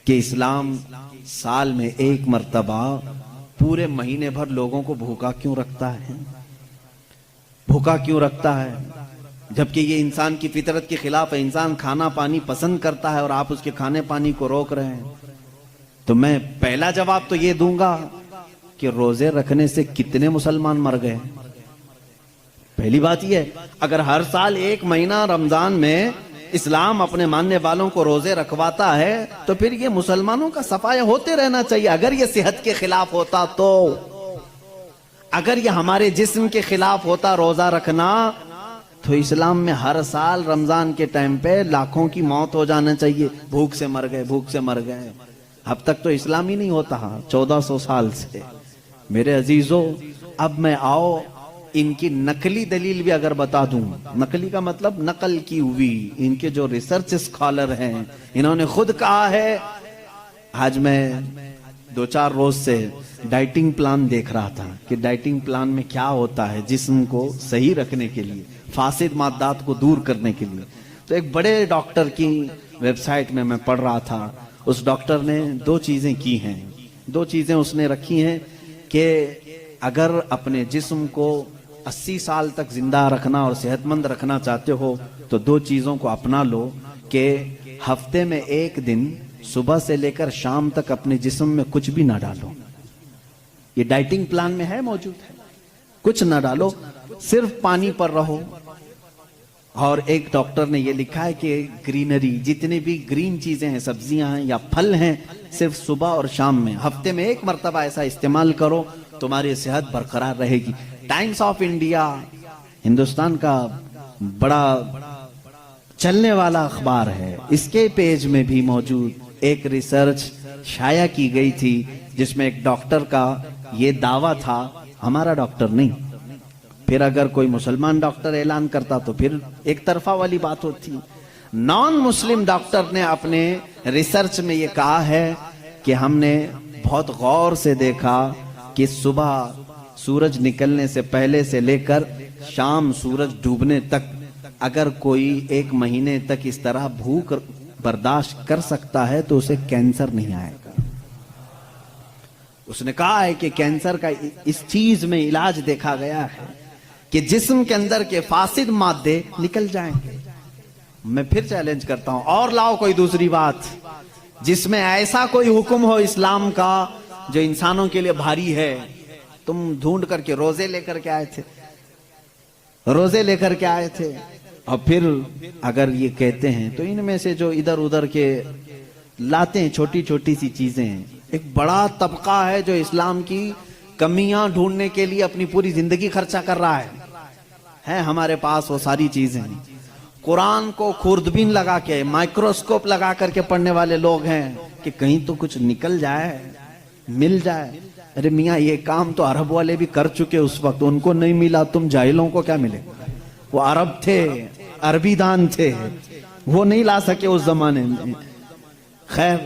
کہ اسلام سال میں ایک مرتبہ پورے مہینے بھر لوگوں کو بھوکا کیوں رکھتا ہے؟ بھوکا کیوں رکھتا ہے جبکہ یہ انسان کی فطرت کے خلاف ہے؟ انسان کھانا پانی پسند کرتا ہے اور آپ اس کے کھانے پانی کو روک رہے ہیں۔ تو میں پہلا جواب تو یہ دوں گا کہ روزے رکھنے سے کتنے مسلمان مر گئے؟ پہلی بات یہ ہے، اگر ہر سال ایک مہینہ رمضان میں اسلام اپنے ماننے والوں کو روزے رکھواتا ہے تو پھر یہ مسلمانوں کا صفایا ہوتے رہنا چاہیے۔ اگر یہ صحت کے خلاف ہوتا تو، اگر یہ ہمارے جسم کے خلاف ہوتا روزہ رکھنا، تو اسلام میں ہر سال رمضان کے ٹائم پہ لاکھوں کی موت ہو جانا چاہیے، بھوک سے مر گئے، بھوک سے مر گئے۔ اب تک تو اسلام ہی نہیں ہوتا 1400 سال سے۔ میرے عزیزو، اب میں آؤ ان کی نقلی دلیل بھی اگر بتا دوں، نقلی کا مطلب نقل کی ہوئی، ان کے جو ریسرچ اسکالر ہیں انہوں نے خود کہا ہے۔ آج میں 2-4 روز سے ڈائٹنگ پلان دیکھ رہا تھا کہ ڈائٹنگ پلان میں کیا ہوتا ہے جسم کو صحیح رکھنے کے لیے، فاسد مادات کو دور کرنے کے لیے۔ تو ایک بڑے ڈاکٹر کی ویب سائٹ میں پڑھ رہا تھا، اس ڈاکٹر نے 2 چیزیں کی ہیں، 2 چیزیں اس نے رکھی ہیں کہ اگر اپنے جسم کو 80 سال تک زندہ رکھنا اور صحت مند رکھنا چاہتے ہو تو 2 چیزوں کو اپنا لو کہ ہفتے میں 1 دن صبح سے لے کر شام تک اپنے جسم میں کچھ بھی نہ ڈالو۔ یہ ڈائٹنگ پلان میں ہے، موجود ہے، کچھ نہ ڈالو، صرف پانی پر رہو۔ اور ایک ڈاکٹر نے یہ لکھا ہے کہ گرینری، جتنی بھی گرین چیزیں ہیں، سبزیاں ہیں یا پھل ہیں، صرف صبح اور شام میں ہفتے میں 1 مرتبہ ایسا استعمال کرو، تمہاری صحت برقرار رہے گی۔ ٹائمز آف انڈیا، ہندوستان کا بڑا چلنے والا اخبار ہے، اس کے پیج میں بھی موجود ایک ریسرچ شائع کی گئی تھی جس میں ایک ڈاکٹر کا یہ دعویٰ تھا، ہمارا ڈاکٹر نہیں، پھر اگر کوئی مسلمان ڈاکٹر اعلان کرتا تو پھر ایک طرفہ والی بات ہوتی۔ نان مسلم ڈاکٹر نے اپنے ریسرچ میں یہ کہا ہے کہ ہم نے بہت غور سے دیکھا کہ صبح سورج نکلنے سے پہلے سے لے کر شام سورج ڈوبنے تک اگر کوئی 1 مہینے تک اس طرح بھوک برداشت کر سکتا ہے تو اسے کینسر نہیں آئے گا۔ اس نے کہا ہے کہ کینسر کا اس چیز میں علاج دیکھا گیا ہے کہ جسم کے اندر کے فاسد مادے نکل جائیں گے۔ میں پھر چیلنج کرتا ہوں، اور لاؤ کوئی دوسری بات جس میں ایسا کوئی حکم ہو اسلام کا جو انسانوں کے لیے بھاری ہے۔ تم ڈھونڈ کر کے روزے لے کر کے آئے تھے، روزے لے کر کے آئے تھے، اور پھر اگر یہ کہتے ہیں تو ان میں سے جو ادھر ادھر کے لاتے ہیں چھوٹی چھوٹی سی چیزیں ہیں۔ ایک بڑا طبقہ ہے جو اسلام کی کمیاں ڈھونڈنے کے لیے اپنی پوری زندگی خرچہ کر رہا ہے ہمارے پاس وہ ساری چیزیں ہیں۔ قرآن کو خوردبین لگا کے، مائکروسکوپ لگا کر کے پڑھنے والے لوگ ہیں کہ کہیں تو کچھ نکل جائے، مل جائے۔ ارے میاں، یہ کام تو عرب والے بھی کر چکے اس وقت، ان کو نہیں ملا، تم جاہلوں کو کیا ملے؟ وہ عرب تھے، عربی دان تھے، وہ نہیں لا سکے اس زمانے میں۔ خیر،